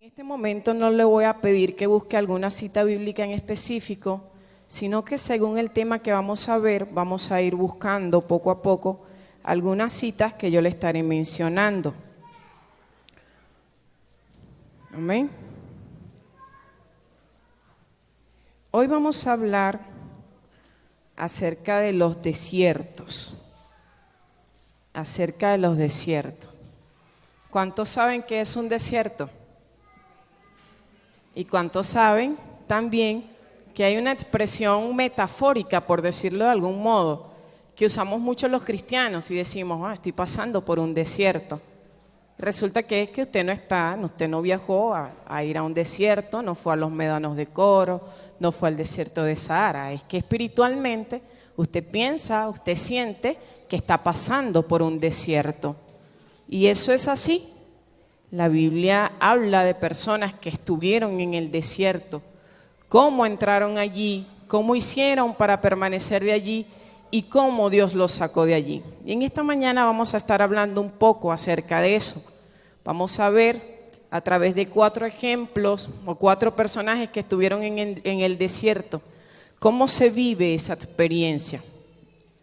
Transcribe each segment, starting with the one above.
En este momento no le voy a pedir que busque alguna cita bíblica en específico, sino que según el tema que vamos a ver, vamos a ir buscando poco a poco algunas citas que yo le estaré mencionando. Amén. Hoy vamos a hablar acerca de los desiertos. Acerca de los desiertos. ¿Cuántos saben qué es un desierto? ¿Y cuántos saben también que hay una expresión metafórica, por decirlo de algún modo, que usamos mucho los cristianos y decimos, estoy pasando por un desierto? Resulta que es que usted no viajó a ir a un desierto, no fue a los médanos de Coro, no fue al desierto de Sahara. Es que espiritualmente usted piensa, usted siente que está pasando por un desierto. Y eso es así. La Biblia habla de personas que estuvieron en el desierto, cómo entraron allí, cómo hicieron para permanecer de allí y cómo Dios los sacó de allí. Y en esta mañana vamos a estar hablando un poco acerca de eso. Vamos a ver a través de 4 ejemplos o 4 personajes que estuvieron en el desierto, cómo se vive esa experiencia.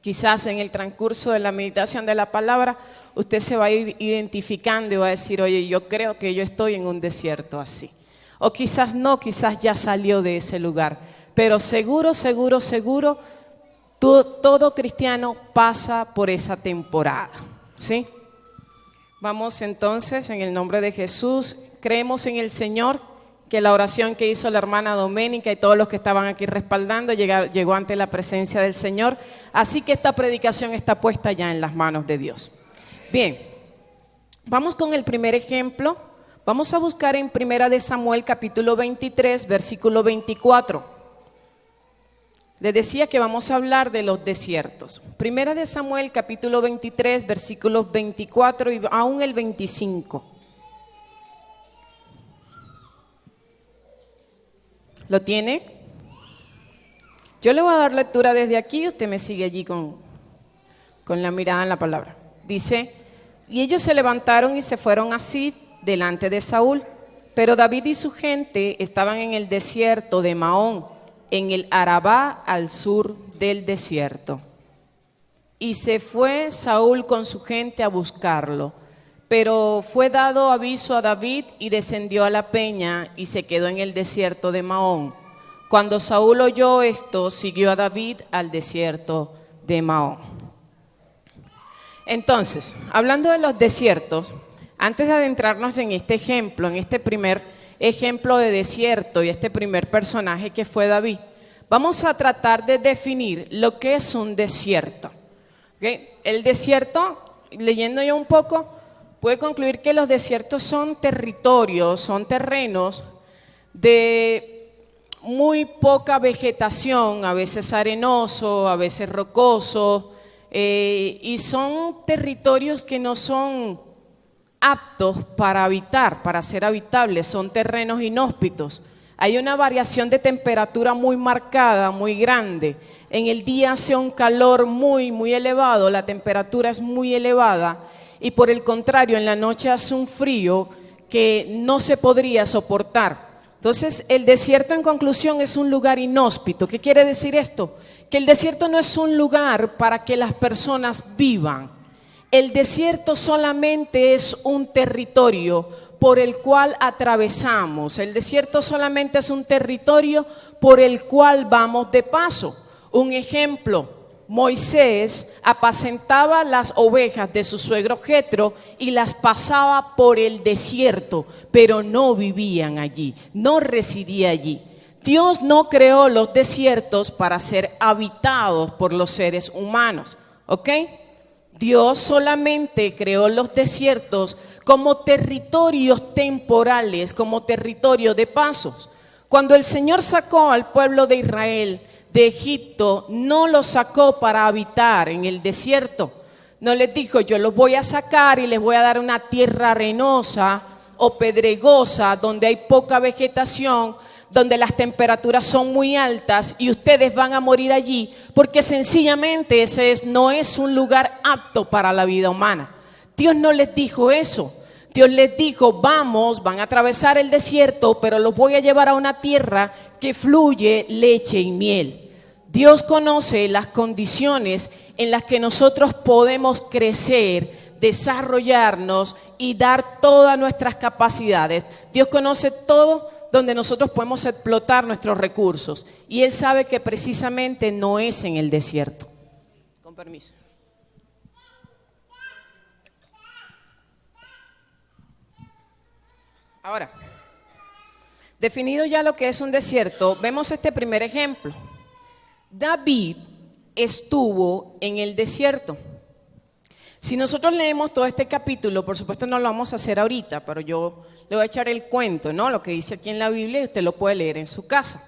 Quizás en el transcurso de la meditación de la palabra, usted se va a ir identificando y va a decir, oye, yo creo que yo estoy en un desierto así. O quizás no, quizás ya salió de ese lugar. Pero seguro, todo cristiano pasa por esa temporada, ¿sí? Vamos entonces, en el nombre de Jesús, creemos en el Señor, que la oración que hizo la hermana Doménica y todos los que estaban aquí respaldando llegó ante la presencia del Señor. Así que esta predicación está puesta ya en las manos de Dios. Bien, vamos con el primer ejemplo. Vamos a buscar en 1 de Samuel capítulo 23, versículo 24. Les decía que vamos a hablar de los desiertos. 1 de Samuel capítulo 23, versículos 24 y aún el 25. ¿Lo tiene? Yo le voy a dar lectura desde aquí y usted me sigue allí con la mirada en la palabra. Dice, y ellos se levantaron y se fueron a Zif delante de Saúl, pero David y su gente estaban en el desierto de Maón, en el Arabá al sur del desierto. Y se fue Saúl con su gente a buscarlo. Pero fue dado aviso a David y descendió a la peña y se quedó en el desierto de Maón. Cuando Saúl oyó esto, siguió a David al desierto de Maón. Entonces, hablando de los desiertos, antes de adentrarnos en este ejemplo, en este primer ejemplo de desierto y este primer personaje que fue David, vamos a tratar de definir lo que es un desierto. ¿Okay? El desierto, leyendo yo un poco, puede concluir que los desiertos son territorios, son terrenos de muy poca vegetación, a veces arenoso, a veces rocoso, y son territorios que no son aptos para habitar, para ser habitables, son terrenos inhóspitos. Hay una variación de temperatura muy marcada, muy grande. En el día hace un calor muy elevado, la temperatura es muy elevada. Y por el contrario, en la noche hace un frío que no se podría soportar. Entonces, el desierto en conclusión es un lugar inhóspito. ¿Qué quiere decir esto? Que el desierto no es un lugar para que las personas vivan. El desierto solamente es un territorio por el cual atravesamos. El desierto solamente es un territorio por el cual vamos de paso. Un ejemplo. Moisés apacentaba las ovejas de su suegro Jetro y las pasaba por el desierto, pero no vivían allí, no residía allí. Dios no creó los desiertos para ser habitados por los seres humanos, ¿ok? Dios solamente creó los desiertos como territorios temporales, como territorio de pasos. Cuando el Señor sacó al pueblo de Israel de Egipto, no los sacó para habitar en el desierto. No les dijo, yo los voy a sacar y les voy a dar una tierra arenosa o pedregosa donde hay poca vegetación, donde las temperaturas son muy altas y ustedes van a morir allí, porque sencillamente ese no es un lugar apto para la vida humana. Dios no les dijo eso. Dios les dijo, vamos, van a atravesar el desierto, pero los voy a llevar a una tierra que fluye leche y miel. Dios conoce las condiciones en las que nosotros podemos crecer, desarrollarnos y dar todas nuestras capacidades. Dios conoce todo donde nosotros podemos explotar nuestros recursos. Y Él sabe que precisamente no es en el desierto. Con permiso. Ahora, definido ya lo que es un desierto, vemos este primer ejemplo. David estuvo en el desierto. Si nosotros leemos todo este capítulo, por supuesto no lo vamos a hacer ahorita, pero yo le voy a echar el cuento, ¿no? Lo que dice aquí en la Biblia y usted lo puede leer en su casa.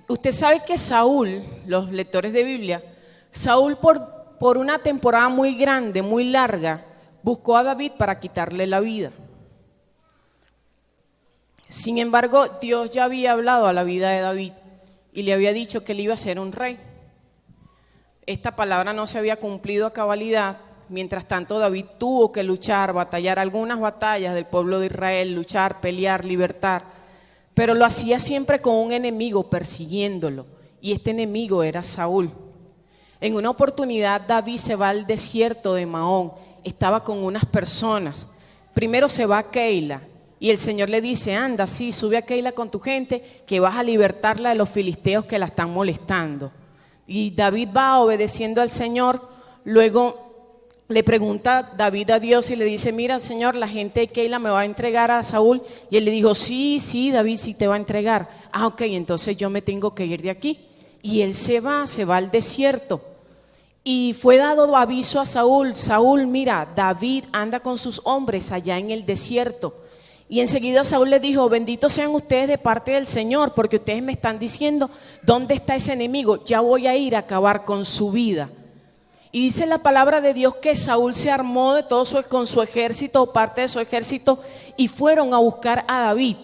Usted sabe que Saúl, los lectores de Biblia, Saúl por una temporada muy grande, muy larga, buscó a David para quitarle la vida. Sin embargo, Dios ya había hablado a la vida de David y le había dicho que él iba a ser un rey. Esta palabra no se había cumplido a cabalidad. Mientras tanto, David tuvo que luchar, batallar algunas batallas del pueblo de Israel, luchar, pelear, libertar. Pero lo hacía siempre con un enemigo persiguiéndolo. Y este enemigo era Saúl. En una oportunidad, David se va al desierto de Maón. Estaba con unas personas. Primero se va a Keila. Y el Señor le dice, anda, sí, sube a Keila con tu gente, que vas a libertarla de los filisteos que la están molestando. Y David va obedeciendo al Señor. Luego le pregunta David a Dios y le dice, mira, Señor, la gente de Keila me va a entregar a Saúl. Y él le dijo, sí, David, sí te va a entregar. Ah, ok, entonces yo me tengo que ir de aquí. Y él se va al desierto. Y fue dado aviso a Saúl, Saúl, mira, David anda con sus hombres allá en el desierto. Y enseguida Saúl le dijo, benditos sean ustedes de parte del Señor, porque ustedes me están diciendo, ¿dónde está ese enemigo? Ya voy a ir a acabar con su vida. Y dice la palabra de Dios que Saúl se armó de con su ejército, parte de su ejército, y fueron a buscar a David.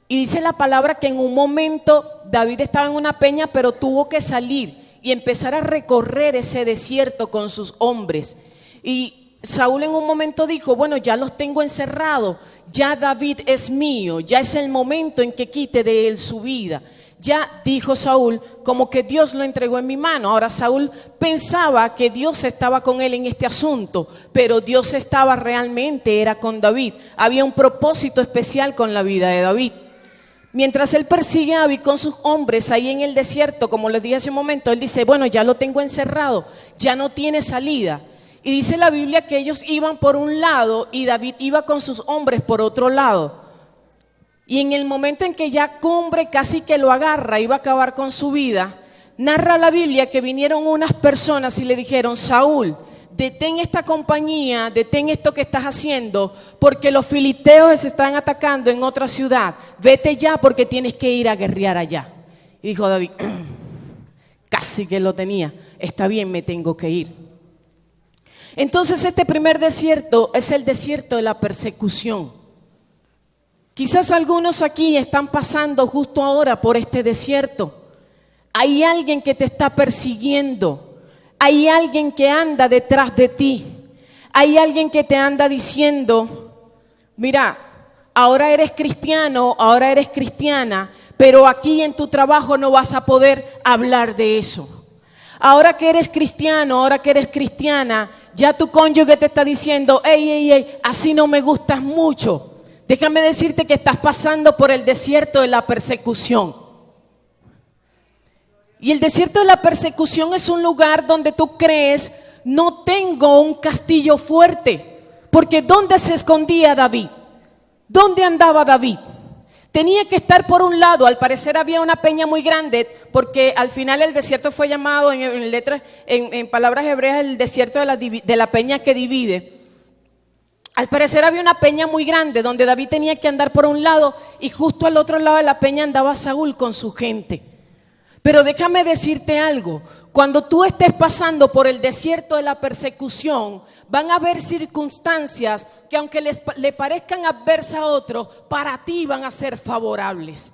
Y dice la palabra que en un momento David estaba en una peña, pero tuvo que salir y empezar a recorrer ese desierto con sus hombres. Y Saúl en un momento dijo, bueno, ya los tengo encerrados, ya David es mío, ya es el momento en que quite de él su vida. Ya dijo Saúl, como que Dios lo entregó en mi mano. Ahora Saúl pensaba que Dios estaba con él en este asunto, pero Dios estaba realmente, era con David. Había un propósito especial con la vida de David. Mientras él persigue a David con sus hombres ahí en el desierto, como les dije hace un momento, él dice, bueno, ya lo tengo encerrado, ya no tiene salida. Y dice la Biblia que ellos iban por un lado y David iba con sus hombres por otro lado. Y en el momento en que ya Cumbre casi que lo agarra, iba a acabar con su vida, narra la Biblia que vinieron unas personas y le dijeron, Saúl, detén esta compañía, detén esto que estás haciendo, porque los filisteos se están atacando en otra ciudad. Vete ya porque tienes que ir a guerrear allá. Y dijo David, casi que lo tenía, está bien, me tengo que ir. Entonces este primer desierto es el desierto de la persecución. Quizás algunos aquí están pasando justo ahora por este desierto. Hay alguien que te está persiguiendo. Hay alguien que anda detrás de ti. Hay alguien que te anda diciendo, mira, ahora eres cristiano, ahora eres cristiana, pero aquí en tu trabajo no vas a poder hablar de eso. Ahora que eres cristiano, ahora que eres cristiana, ya tu cónyuge te está diciendo, ey, así no me gustas mucho. Déjame decirte que estás pasando por el desierto de la persecución. Y el desierto de la persecución es un lugar donde tú crees, no tengo un castillo fuerte. Porque ¿dónde se escondía David? ¿Dónde andaba David? Tenía que estar por un lado, al parecer había una peña muy grande, porque al final el desierto fue llamado en palabras hebreas el desierto de la peña que divide. Al parecer había una peña muy grande donde David tenía que andar por un lado y justo al otro lado de la peña andaba Saúl con su gente. Pero déjame decirte algo, cuando tú estés pasando por el desierto de la persecución, van a haber circunstancias que aunque le parezcan adversas a otros, para ti van a ser favorables.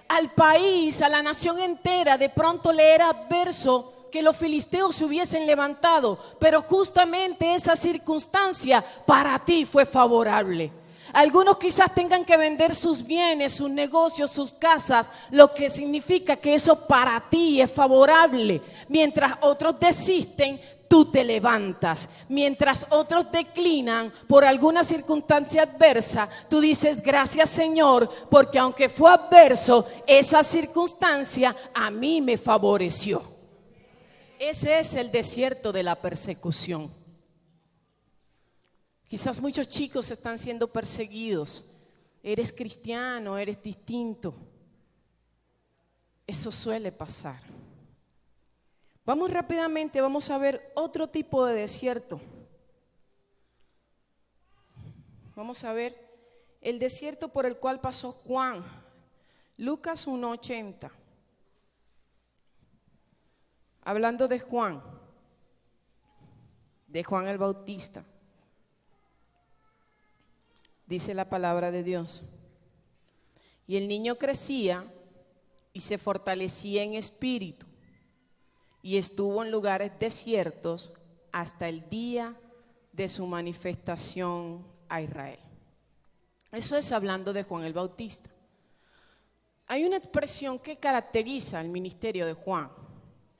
Al país, a la nación entera, de pronto le era adverso que los filisteos se hubiesen levantado, pero justamente esa circunstancia para ti fue favorable. Algunos quizás tengan que vender sus bienes, sus negocios, sus casas, lo que significa que eso para ti es favorable. Mientras otros desisten, tú te levantas. Mientras otros declinan por alguna circunstancia adversa, tú dices gracias Señor, porque aunque fue adverso, esa circunstancia a mí me favoreció. Ese es el desierto de la persecución. Quizás muchos chicos están siendo perseguidos. Eres cristiano, eres distinto. Eso suele pasar. Vamos rápidamente, vamos a ver otro tipo de desierto. Vamos a ver el desierto por el cual pasó Juan. Lucas 1:80. Hablando de Juan el Bautista. Dice la palabra de Dios. Y el niño crecía y se fortalecía en espíritu y estuvo en lugares desiertos hasta el día de su manifestación a Israel. Eso es hablando de Juan el Bautista. Hay una expresión que caracteriza el ministerio de Juan.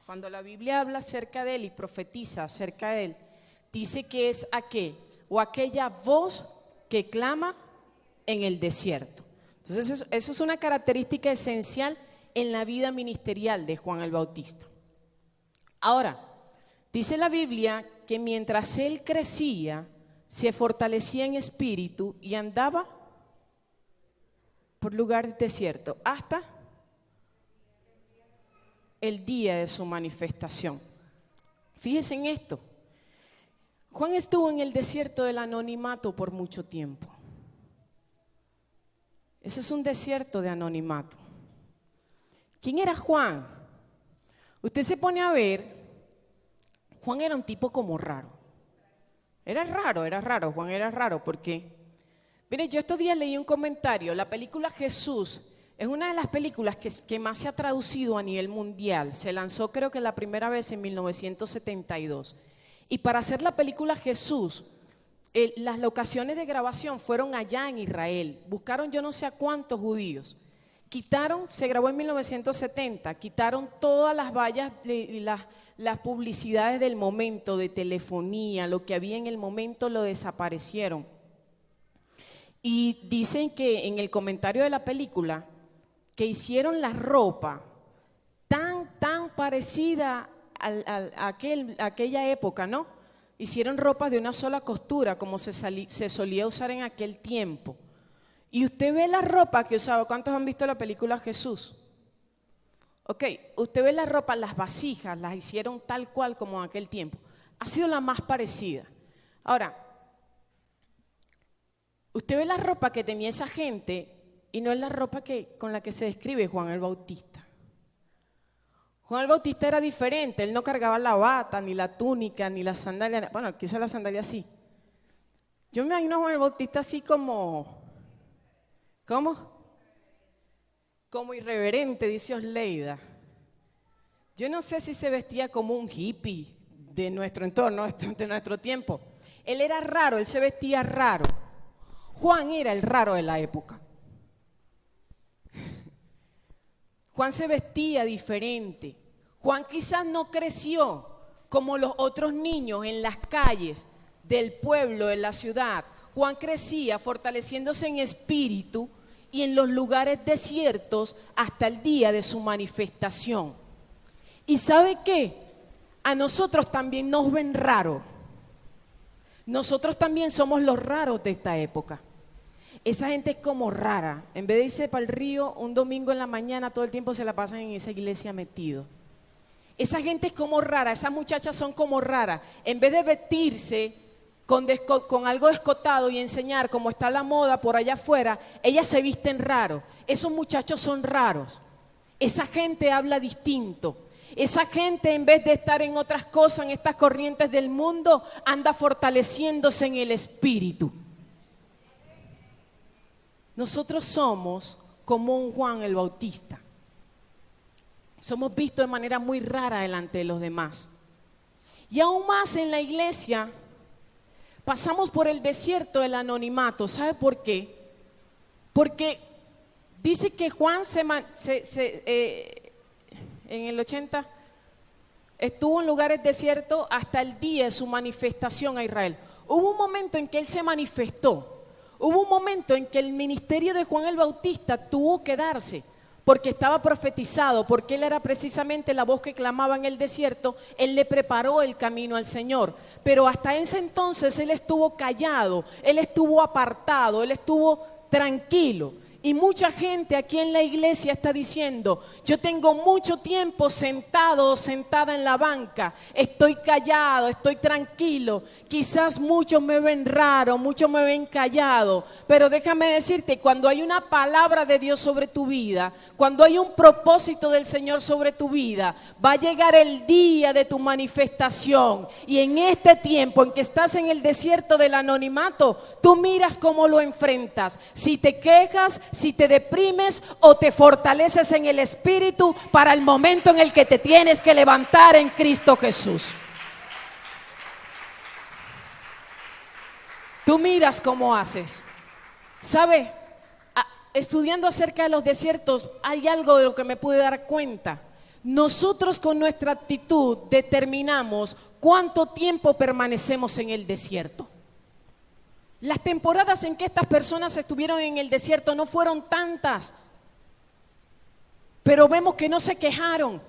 Cuando la Biblia habla acerca de él y profetiza acerca de él, dice que es aquel o aquella voz que clama en el desierto. Entonces eso es una característica esencial en la vida ministerial de Juan el Bautista. Ahora, dice la Biblia que mientras él crecía, se fortalecía en espíritu y andaba por lugares desiertos hasta el día de su manifestación. Fíjense en esto. Juan estuvo en el desierto del anonimato por mucho tiempo. Ese es un desierto de anonimato. ¿Quién era Juan? Usted se pone a ver, Juan era un tipo como raro. Era raro, Juan era raro porque, mire, yo estos días leí un comentario, la película Jesús es una de las películas que más se ha traducido a nivel mundial. Se lanzó creo que la primera vez en 1972. Y para hacer la película Jesús, las locaciones de grabación fueron allá en Israel. Buscaron yo no sé a cuántos judíos. Se grabó en 1970, quitaron todas las vallas, las publicidades del momento, de telefonía, lo que había en el momento lo desaparecieron. Y dicen que en el comentario de la película, que hicieron la ropa tan parecida a aquella época, ¿no? Hicieron ropas de una sola costura, como se solía usar en aquel tiempo. Y usted ve la ropa que usaba. ¿Cuántos han visto la película Jesús? Ok, usted ve la ropa, las vasijas, las hicieron tal cual como en aquel tiempo. Ha sido la más parecida. Ahora, usted ve la ropa que tenía esa gente y no es la ropa con la que se describe Juan el Bautista. Juan el Bautista era diferente, él no cargaba la bata, ni la túnica, ni la sandalia, bueno, quizás la sandalia sí. Yo me imagino a Juan el Bautista así como irreverente, dice Osleida. Yo no sé si se vestía como un hippie de nuestro entorno, de nuestro tiempo. Él era raro, él se vestía raro. Juan era el raro de la época. Juan se vestía diferente. Juan quizás no creció como los otros niños en las calles del pueblo, de la ciudad. Juan crecía fortaleciéndose en espíritu y en los lugares desiertos hasta el día de su manifestación. ¿Y sabe qué? A nosotros también nos ven raros. Nosotros también somos los raros de esta época. Esa gente es como rara. En vez de irse para el río un domingo en la mañana, todo el tiempo se la pasan en esa iglesia metido. Esa gente es como rara, esas muchachas son como raras. En vez de vestirse con algo escotado y enseñar cómo está la moda por allá afuera, ellas se visten raro. Esos muchachos son raros. Esa gente habla distinto. Esa gente, en vez de estar en otras cosas, en estas corrientes del mundo, anda fortaleciéndose en el espíritu. Nosotros somos como un Juan el Bautista. Somos vistos de manera muy rara delante de los demás. Y aún más en la iglesia, pasamos por el desierto del anonimato. ¿Sabe por qué? Porque dice que Juan en el 80 estuvo en lugares desiertos hasta el día de su manifestación a Israel. Hubo un momento en que él se manifestó. Hubo un momento en que el ministerio de Juan el Bautista tuvo que darse, porque estaba profetizado, porque él era precisamente la voz que clamaba en el desierto. Él le preparó el camino al Señor, pero hasta ese entonces él estuvo callado, él estuvo apartado, él estuvo tranquilo. Y mucha gente aquí en la iglesia está diciendo: yo tengo mucho tiempo sentado o sentada en la banca, estoy callado, estoy tranquilo. Quizás muchos me ven raro, muchos me ven callado, pero déjame decirte, cuando hay una palabra de Dios sobre tu vida, cuando hay un propósito del Señor sobre tu vida, va a llegar el día de tu manifestación. Y en este tiempo en que estás en el desierto del anonimato, tú miras cómo lo enfrentas. Si te quejas, si te deprimes, o te fortaleces en el Espíritu para el momento en el que te tienes que levantar en Cristo Jesús. Tú miras cómo haces. ¿Sabe? Estudiando acerca de los desiertos, hay algo de lo que me pude dar cuenta. Nosotros con nuestra actitud determinamos cuánto tiempo permanecemos en el desierto. Las temporadas en que estas personas estuvieron en el desierto no fueron tantas, pero vemos que no se quejaron.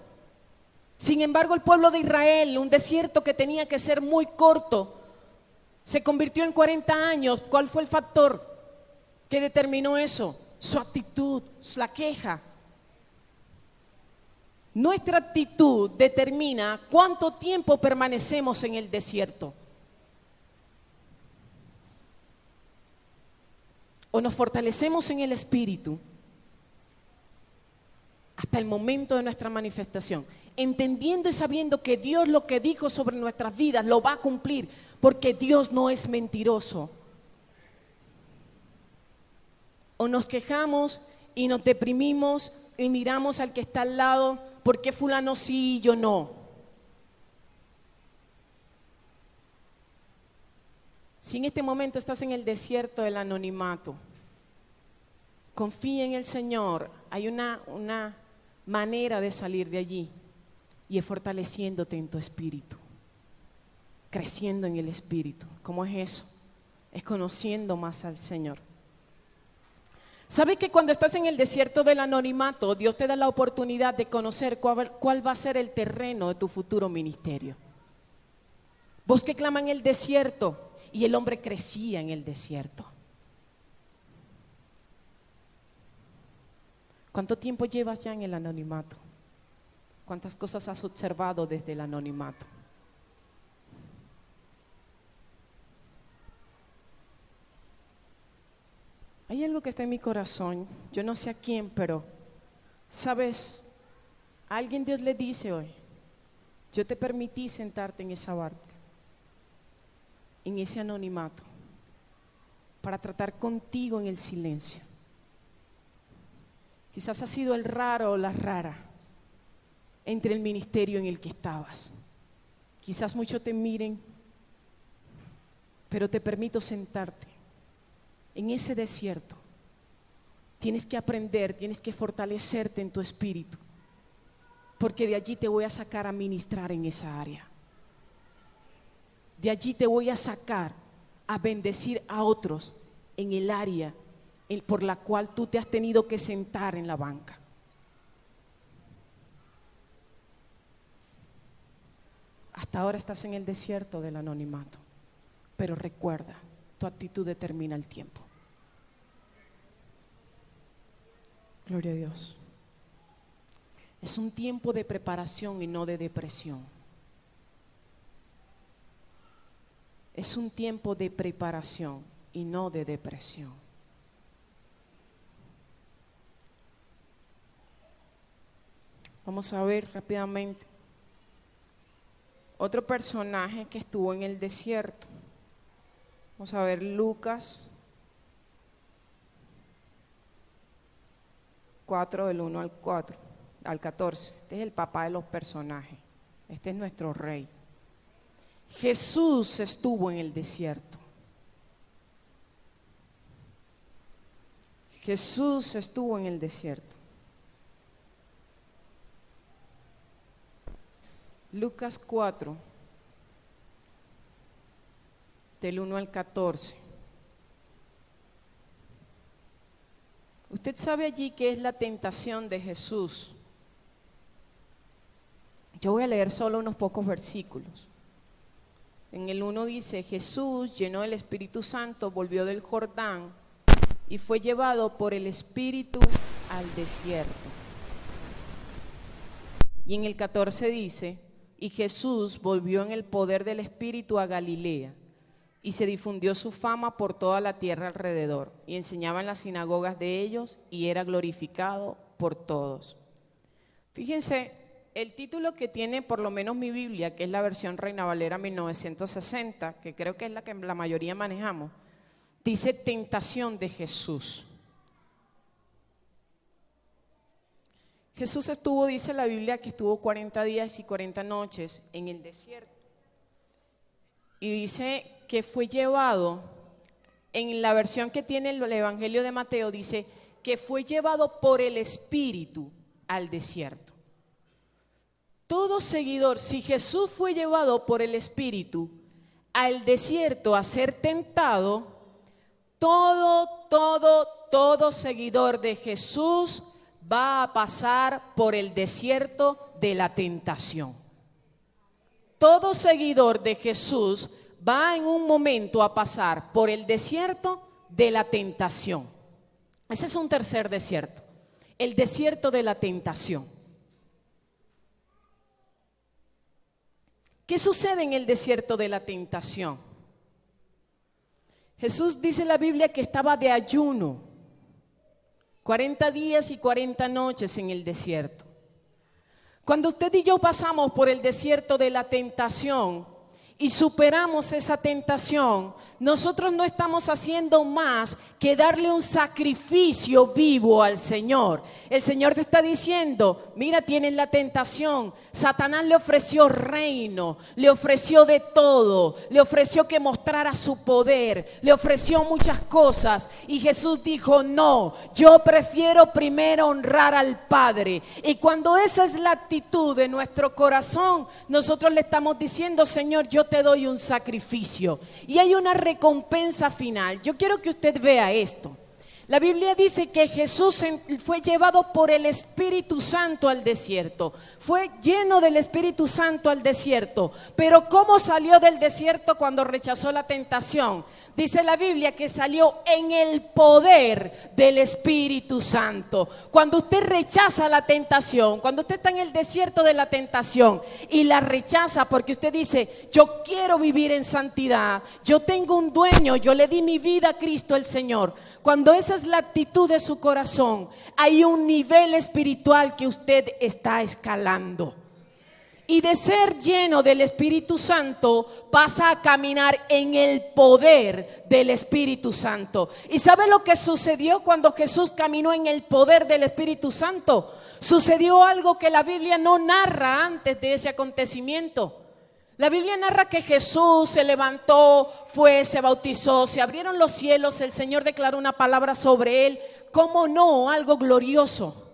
Sin embargo, el pueblo de Israel, un desierto que tenía que ser muy corto, se convirtió en 40 años. ¿Cuál fue el factor que determinó eso? Su actitud, la queja. Nuestra actitud determina cuánto tiempo permanecemos en el desierto. O nos fortalecemos en el Espíritu hasta el momento de nuestra manifestación, entendiendo y sabiendo que Dios lo que dijo sobre nuestras vidas lo va a cumplir, porque Dios no es mentiroso. O nos quejamos y nos deprimimos y miramos al que está al lado: ¿por qué fulano sí y yo no? Si en este momento estás en el desierto del anonimato, confía en el Señor. Hay una manera de salir de allí, y es fortaleciéndote en tu espíritu, creciendo en el Espíritu. ¿Cómo es eso? Es conociendo más al Señor. ¿Sabes que cuando estás en el desierto del anonimato, Dios te da la oportunidad de conocer cuál va a ser el terreno de tu futuro ministerio? Vos que claman en el desierto, y el hombre crecía en el desierto. ¿Cuánto tiempo llevas ya en el anonimato? ¿Cuántas cosas has observado desde el anonimato? Hay algo que está en mi corazón, yo no sé a quién, pero, ¿sabes? A alguien Dios le dice hoy: yo te permití sentarte en esa barca, en ese anonimato, para tratar contigo en el silencio. Quizás has sido el raro o la rara entre el ministerio en el que estabas. Quizás muchos te miren, pero te permito sentarte en ese desierto. Tienes que aprender, tienes que fortalecerte en tu espíritu, porque de allí te voy a sacar a ministrar en esa área. De allí te voy a sacar a bendecir a otros en el área por la cual tú te has tenido que sentar en la banca. Hasta ahora estás en el desierto del anonimato, pero recuerda, tu actitud determina el tiempo. Gloria a Dios. Es un tiempo de preparación y no de depresión. Es un tiempo de preparación y no de depresión. Vamos a ver rápidamente otro personaje que estuvo en el desierto. Vamos a ver Lucas 4 del 1 al 4. al 14. Este es el papá de los personajes. Este es nuestro rey. Jesús estuvo en el desierto. Jesús estuvo en el desierto. Lucas 4, del 1 al 14. Usted sabe allí qué es la tentación de Jesús. Yo voy a leer solo unos pocos versículos. En el 1 dice: Jesús, lleno del Espíritu Santo, volvió del Jordán y fue llevado por el Espíritu al desierto. Y en el 14 dice: y Jesús volvió en el poder del Espíritu a Galilea, y se difundió su fama por toda la tierra alrededor, y enseñaba en las sinagogas de ellos, y era glorificado por todos. Fíjense, el título que tiene por lo menos mi Biblia, que es la versión Reina Valera 1960, que creo que es la que la mayoría manejamos, dice tentación de Jesús. Jesús estuvo, dice la Biblia, que estuvo 40 días y 40 noches en el desierto. Y dice que fue llevado, en la versión que tiene el Evangelio de Mateo, dice que fue llevado por el Espíritu al desierto. Todo seguidor, si Jesús fue llevado por el Espíritu al desierto a ser tentado, todo seguidor de Jesús va a pasar por el desierto de la tentación. Todo seguidor de Jesús va en un momento a pasar por el desierto de la tentación. Ese es un tercer desierto, el desierto de la tentación. ¿Qué sucede en el desierto de la tentación? Jesús, dice la Biblia, que estaba de ayuno, 40 días y 40 noches en el desierto. Cuando usted y yo pasamos por el desierto de la tentación y superamos esa tentación, nosotros no estamos haciendo más que darle un sacrificio vivo al Señor. El Señor te está diciendo: mira, tienes la tentación. Satanás le ofreció reino, le ofreció de todo, le ofreció que mostrara su poder, le ofreció muchas cosas, y Jesús dijo: no, yo prefiero primero honrar al Padre. Y cuando esa es la actitud de nuestro corazón, nosotros le estamos diciendo: Señor, yo te doy un sacrificio, y hay una recompensa final. Yo quiero que usted vea esto. La Biblia dice que Jesús fue llevado por el Espíritu Santo al desierto. Fue lleno del Espíritu Santo al desierto. Pero ¿cómo salió del desierto cuando rechazó la tentación? Dice la Biblia que salió en el poder del Espíritu Santo. Cuando usted rechaza la tentación, cuando usted está en el desierto de la tentación y la rechaza porque usted dice: yo quiero vivir en santidad, yo tengo un dueño, yo le di mi vida a Cristo el Señor. Cuando esa es la actitud de su corazón, hay un nivel espiritual que usted está escalando. Y de ser lleno del Espíritu Santo pasa a caminar en el poder del Espíritu Santo. ¿Y sabe lo que sucedió cuando Jesús caminó en el poder del Espíritu Santo? Sucedió algo que la Biblia no narra antes de ese acontecimiento. La Biblia narra que Jesús se levantó, fue, se bautizó, se abrieron los cielos, el Señor declaró una palabra sobre él. ¿Cómo no? Algo glorioso.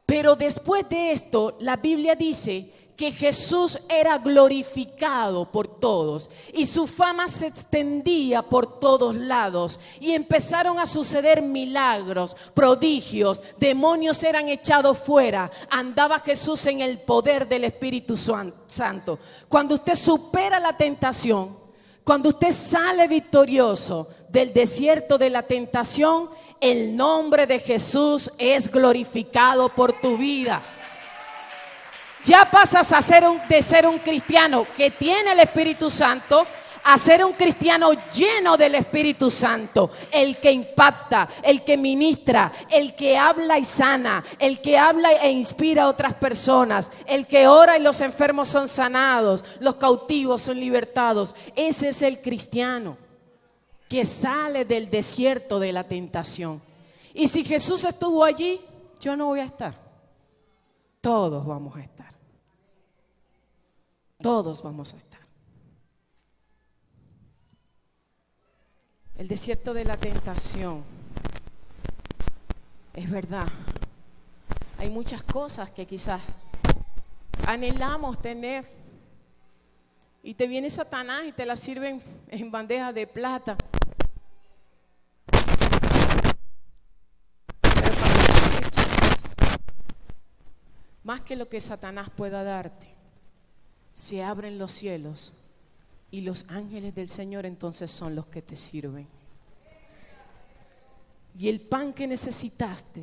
Pero después de esto, la Biblia dice que Jesús era glorificado por todos y su fama se extendía por todos lados, y empezaron a suceder milagros, prodigios, demonios eran echados fuera, andaba Jesús en el poder del Espíritu Santo. Cuando usted supera la tentación, cuando usted sale victorioso del desierto de la tentación, el nombre de Jesús es glorificado por tu vida. Ya pasas a ser de ser un cristiano que tiene el Espíritu Santo a ser un cristiano lleno del Espíritu Santo, el que impacta, el que ministra, el que habla y sana, el que habla e inspira a otras personas, el que ora y los enfermos son sanados, los cautivos son libertados. Ese es el cristiano que sale del desierto de la tentación. Y si Jesús estuvo allí, yo no voy a estar. Todos vamos a estar. Todos vamos a estar. El desierto de la tentación. Es verdad. Hay muchas cosas que quizás anhelamos tener. Y te viene Satanás y te las sirven en bandeja de plata. Pero cuando tú rechazas más que lo que Satanás pueda darte, se abren los cielos y los ángeles del Señor entonces son los que te sirven. Y el pan que necesitaste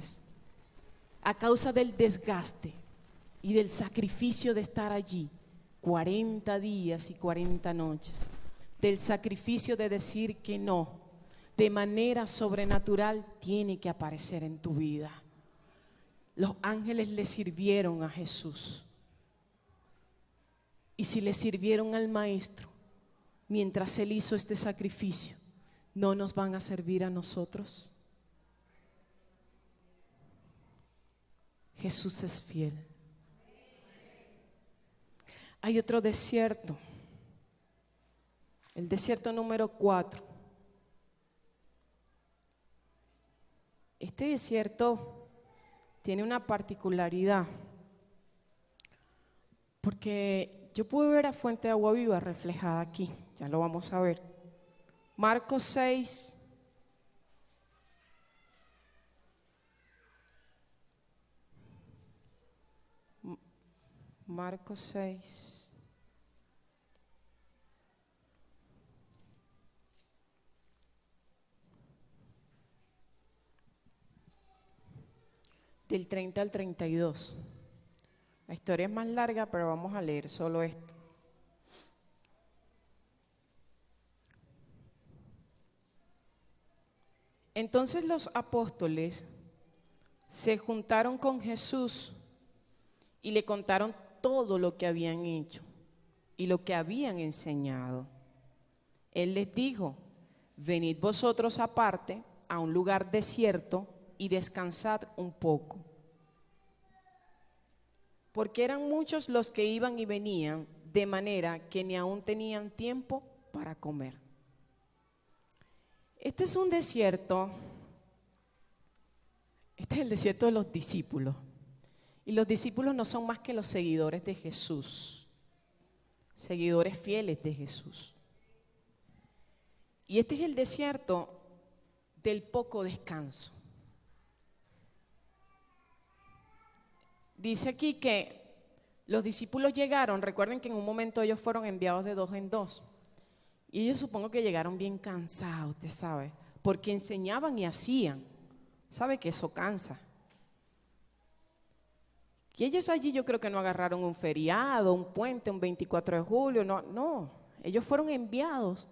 a causa del desgaste y del sacrificio de estar allí 40 días y 40 noches, del sacrificio de decir que no, de manera sobrenatural tiene que aparecer en tu vida. Los ángeles le sirvieron a Jesús. Y si le sirvieron al Maestro mientras Él hizo este sacrificio, ¿no nos van a servir a nosotros? Jesús es fiel. Hay otro desierto, el desierto número 4. Este desierto tiene una particularidad, porque yo pude ver a Fuente de Agua Viva reflejada aquí, ya lo vamos a ver. Marcos 6. Marcos 6. Del 30 al 32. La historia es más larga, pero vamos a leer solo esto. Entonces los apóstoles se juntaron con Jesús y le contaron todo lo que habían hecho y lo que habían enseñado. Él les dijo: venid vosotros aparte a un lugar desierto y descansad un poco. Porque eran muchos los que iban y venían, de manera que ni aún tenían tiempo para comer. Este es un desierto, este es el desierto de los discípulos. Y los discípulos no son más que los seguidores de Jesús, seguidores fieles de Jesús. Y este es el desierto del poco descanso. Dice aquí que los discípulos llegaron, recuerden que en un momento ellos fueron enviados de 2 en 2. Y ellos supongo que llegaron bien cansados, usted sabe, porque enseñaban y hacían. ¿Sabe que eso cansa? Y ellos allí yo creo que no agarraron un feriado, un puente, un 24 de julio, no. Ellos fueron enviados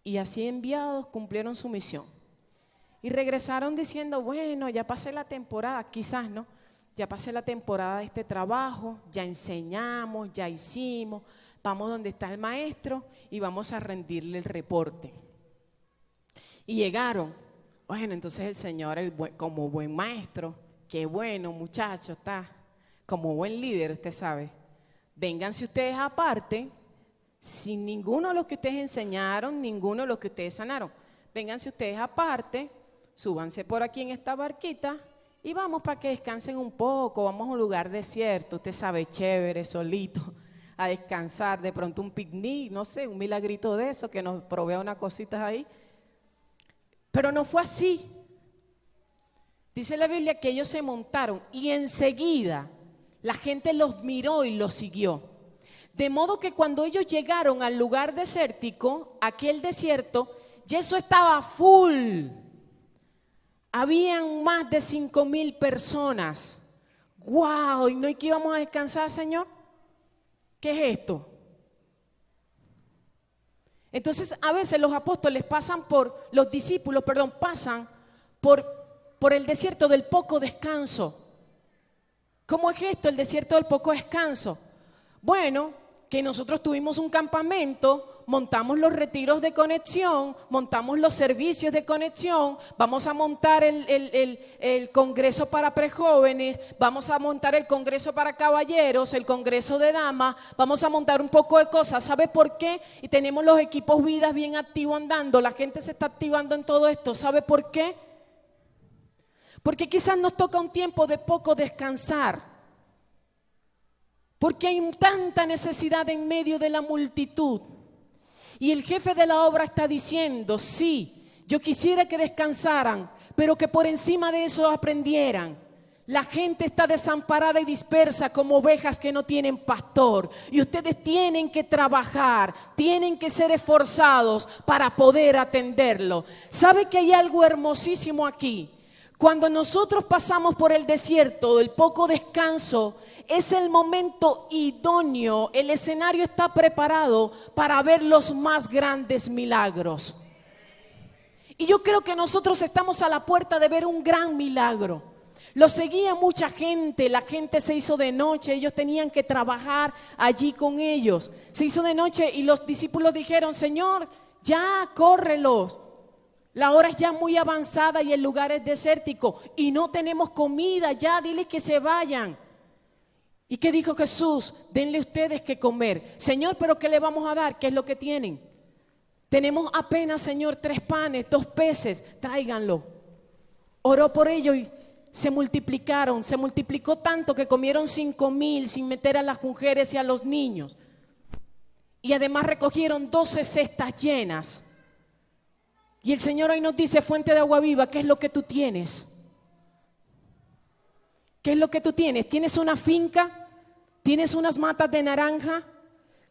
y así enviados cumplieron su misión. Y regresaron diciendo, bueno, ya pasé la temporada, quizás no, ya pasé la temporada de este trabajo, ya enseñamos, ya hicimos, vamos donde está el maestro y vamos a rendirle el reporte. Y llegaron, bueno, entonces el Señor como buen maestro, qué bueno muchacho está, como buen líder, usted sabe, vénganse ustedes aparte, sin ninguno de los que ustedes enseñaron, ninguno de los que ustedes sanaron, vénganse ustedes aparte, súbanse por aquí en esta barquita y vamos para que descansen un poco, vamos a un lugar desierto, usted sabe, chévere, solito, a descansar, de pronto un picnic, no sé, un milagrito de eso, que nos provea unas cositas ahí, pero no fue así. Dice la Biblia que ellos se montaron y enseguida la gente los miró y los siguió. De modo que cuando ellos llegaron al lugar desértico, aquel desierto, ya eso estaba full. Habían más de 5,000 personas. ¡Guau! ¿Y no hay que íbamos a descansar, Señor? ¿Qué es esto? Entonces a veces los apóstoles pasan por el desierto del poco descanso. ¿Cómo es esto, el desierto del poco descanso? Bueno, que nosotros tuvimos un campamento, montamos los retiros de conexión, montamos los servicios de conexión, vamos a montar el congreso para prejóvenes, vamos a montar el congreso para caballeros, el congreso de damas, vamos a montar un poco de cosas. ¿Sabe por qué? Y tenemos los equipos vidas bien activos andando, la gente se está activando en todo esto. ¿Sabe por qué? Porque quizás nos toca un tiempo de poco descansar. Porque hay tanta necesidad en medio de la multitud. Y el jefe de la obra está diciendo, sí, yo quisiera que descansaran, pero que por encima de eso aprendieran. La gente está desamparada y dispersa como ovejas que no tienen pastor. Y ustedes tienen que trabajar, tienen que ser esforzados para poder atenderlo. ¿Sabe que hay algo hermosísimo aquí? Cuando nosotros pasamos por el desierto, el poco descanso, es el momento idóneo, el escenario está preparado para ver los más grandes milagros. Y yo creo que nosotros estamos a la puerta de ver un gran milagro. Lo seguía mucha gente, la gente se hizo de noche, ellos tenían que trabajar allí con ellos. Se hizo de noche y los discípulos dijeron, Señor, ya córrelos. La hora es ya muy avanzada y el lugar es desértico y no tenemos comida, ya diles que se vayan. ¿Y qué dijo Jesús? Denle ustedes que comer. Señor, ¿pero qué le vamos a dar? ¿Qué es lo que tienen? Tenemos apenas, Señor, 3 panes, 2 peces, tráiganlo. Oró por ellos y se multiplicaron, se multiplicó tanto que comieron 5,000 sin meter a las mujeres y a los niños. Y además recogieron 12 cestas llenas. Y el Señor hoy nos dice, fuente de agua viva, ¿qué es lo que tú tienes? ¿Qué es lo que tú tienes? ¿Tienes una finca? ¿Tienes unas matas de naranja?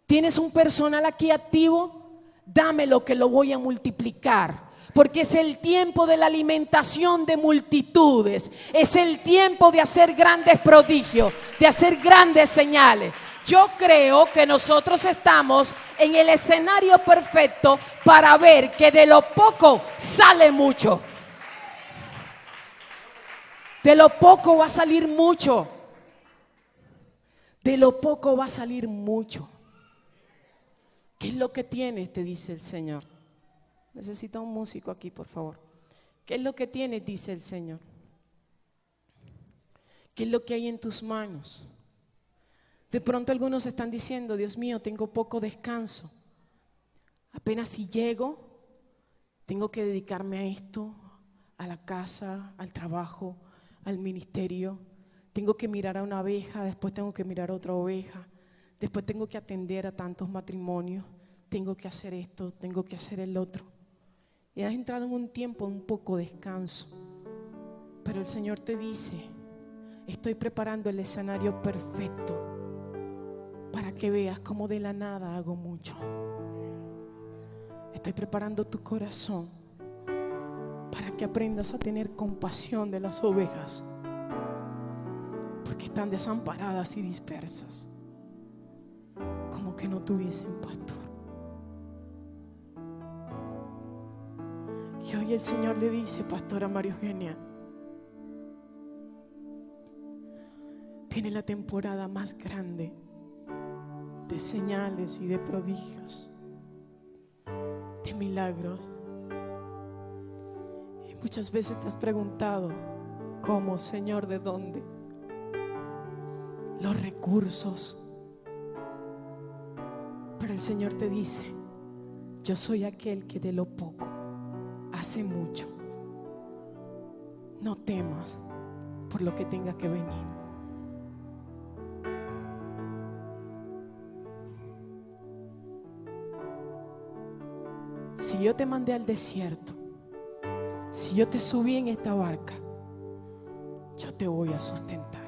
¿Tienes un personal aquí activo? Dámelo que lo voy a multiplicar. Porque es el tiempo de la alimentación de multitudes. Es el tiempo de hacer grandes prodigios, de hacer grandes señales. Yo creo que nosotros estamos en el escenario perfecto para ver que de lo poco sale mucho. De lo poco va a salir mucho. De lo poco va a salir mucho. ¿Qué es lo que tienes? Te dice el Señor. Necesito un músico aquí, por favor. ¿Qué es lo que tienes? Dice el Señor. ¿Qué es lo que hay en tus manos? De pronto algunos están diciendo, Dios mío, tengo poco descanso. Apenas si llego, tengo que dedicarme a esto, a la casa, al trabajo, al ministerio. Tengo que mirar a una oveja, después tengo que mirar a otra oveja. Después tengo que atender a tantos matrimonios. Tengo que hacer esto, tengo que hacer el otro. Y has entrado en un tiempo un poco de descanso. Pero el Señor te dice, estoy preparando el escenario perfecto para que veas cómo de la nada hago mucho. Estoy preparando tu corazón para que aprendas a tener compasión de las ovejas, porque están desamparadas y dispersas, como que no tuviesen pastor. Y hoy el Señor le dice, pastora María Eugenia, viene la temporada más grande de señales y de prodigios, de milagros. Y muchas veces te has preguntado, ¿cómo, Señor? ¿De dónde? Los recursos. Pero el Señor te dice, yo soy aquel que de lo poco hace mucho. No temas por lo que tenga que venir. Si yo te mandé al desierto, si yo te subí en esta barca, yo te voy a sustentar.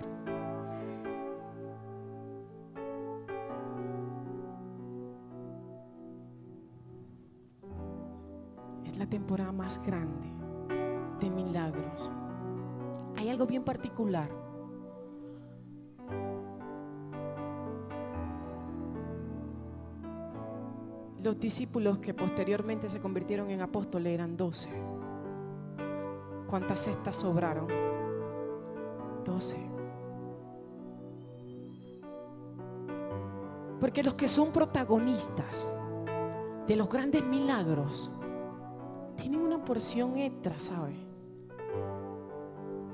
Es la temporada más grande de milagros. Hay algo bien particular. Los discípulos que posteriormente se convirtieron en apóstoles eran 12. ¿Cuántas cestas sobraron? 12. Porque los que son protagonistas de los grandes milagros tienen una porción extra, ¿sabe?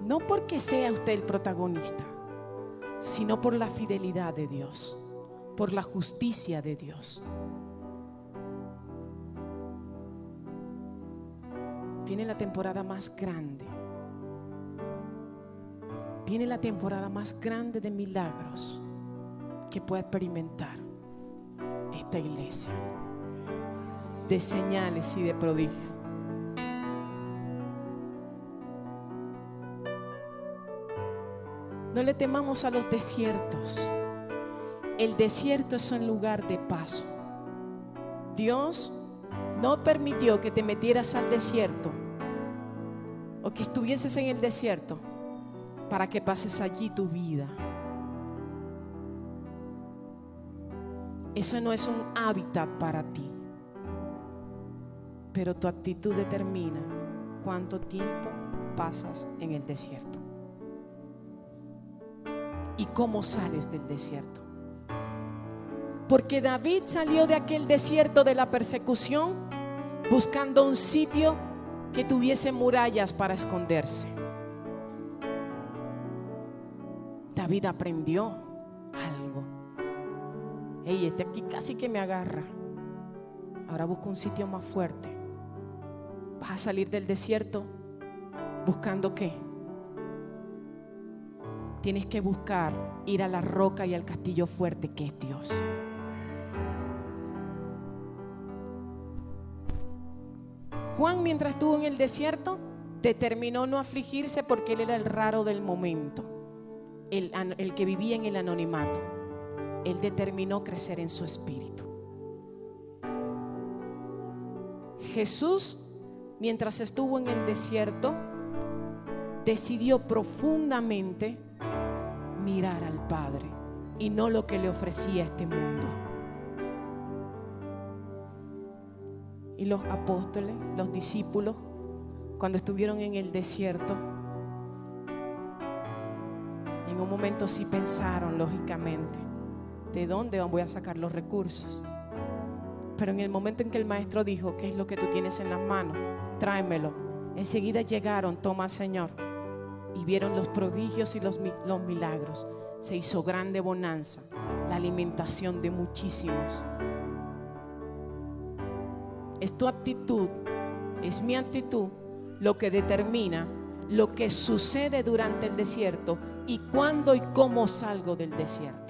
No porque sea usted el protagonista, sino por la fidelidad de Dios, por la justicia de Dios. Viene la temporada más grande. Viene la temporada más grande de milagros que pueda experimentar esta iglesia, de señales y de prodigios. No le temamos a los desiertos. El desierto es un lugar de paso. Dios no permitió que te metieras al desierto o que estuvieses en el desierto para que pases allí tu vida. Eso no es un hábitat para ti, pero tu actitud determina cuánto tiempo pasas en el desierto y cómo sales del desierto. Porque David salió de aquel desierto de la persecución buscando un sitio que tuviese murallas para esconderse. David aprendió algo. Hey, este aquí casi que me agarra. Ahora busco un sitio más fuerte. Vas a salir del desierto buscando ¿qué? Tienes que buscar ir a la roca y al castillo fuerte que es Dios. Juan, mientras estuvo en el desierto, determinó no afligirse porque él era el raro del momento, el que vivía en el anonimato. Él determinó crecer en su espíritu. Jesús, mientras estuvo en el desierto, decidió profundamente mirar al Padre y no lo que le ofrecía este mundo. Y los apóstoles, los discípulos, cuando estuvieron en el desierto, en un momento sí pensaron lógicamente, ¿de dónde voy a sacar los recursos? Pero en el momento en que el maestro dijo, ¿qué es lo que tú tienes en las manos? Tráemelo. Enseguida llegaron, toma, Señor, y vieron los prodigios y los milagros. Se hizo grande bonanza, la alimentación de muchísimos. Es tu actitud, es mi actitud lo que determina lo que sucede durante el desierto y cuándo y cómo salgo del desierto.